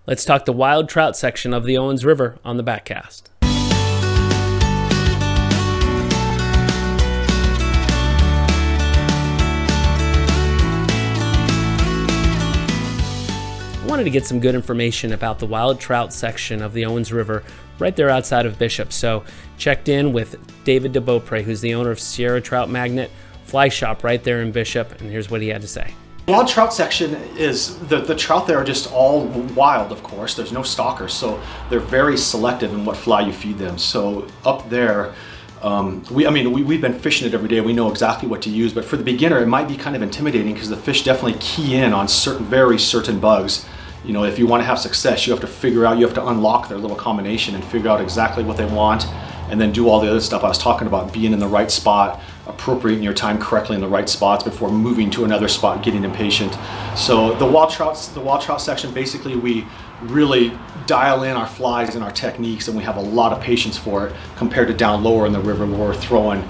Let's talk the wild trout section of the Owens River on the Backcast. I wanted to get some good information about the wild trout section of the Owens River right there outside of Bishop. So checked in with David DeBeaupré, who's the owner of Sierra Trout Magnet Fly Shop right there in Bishop, and here's what he had to say. Wild trout section is, the trout there are just all wild, of course. There's no stalkers, so they're very selective in what fly you feed them. So up there, we've been fishing it every day. We know exactly what to use, but for the beginner, it might be kind of intimidating because the fish definitely key in on very certain bugs. You know, if you want to have success, you have to unlock their little combination and figure out exactly what they want, and then do all the other stuff I was talking about, being in the right spot, appropriating your time correctly in the right spots before moving to another spot, getting impatient. So the wild trout section, basically we really dial in our flies and our techniques, and we have a lot of patience for it compared to down lower in the river where we're throwing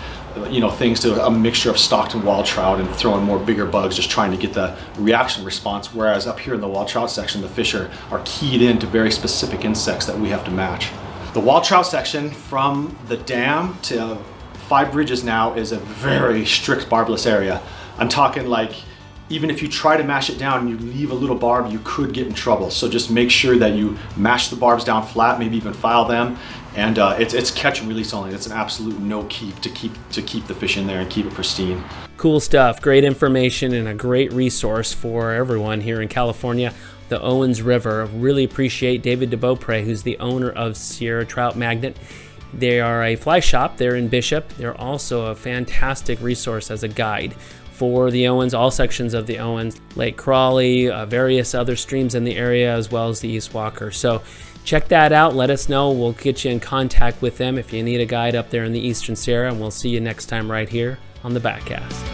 things to a mixture of stocked and wild trout and throwing more bigger bugs, just trying to get the reaction response. Whereas up here in the wild trout section, the fish are keyed into very specific insects that we have to match. The wild trout section from the dam to 5 bridges now is a very strict barbless area. I'm talking like, even if you try to mash it down and you leave a little barb, you could get in trouble. So just make sure that you mash the barbs down flat, maybe even file them. And it's catch and release only. It's an absolute no keep to keep the fish in there and keep it pristine. Cool stuff, great information, and a great resource for everyone here in California, the Owens River. Really appreciate David DeBeaupré, who's the owner of Sierra Trout Magnet. They are a fly shop. They're in Bishop. They're also a fantastic resource as a guide for the Owens, all sections of the Owens, Lake Crawley, various other streams in the area, as well as the East Walker. So check that out. Let us know. We'll get you in contact with them if you need a guide up there in the Eastern Sierra, and we'll see you next time right here on the Backcast.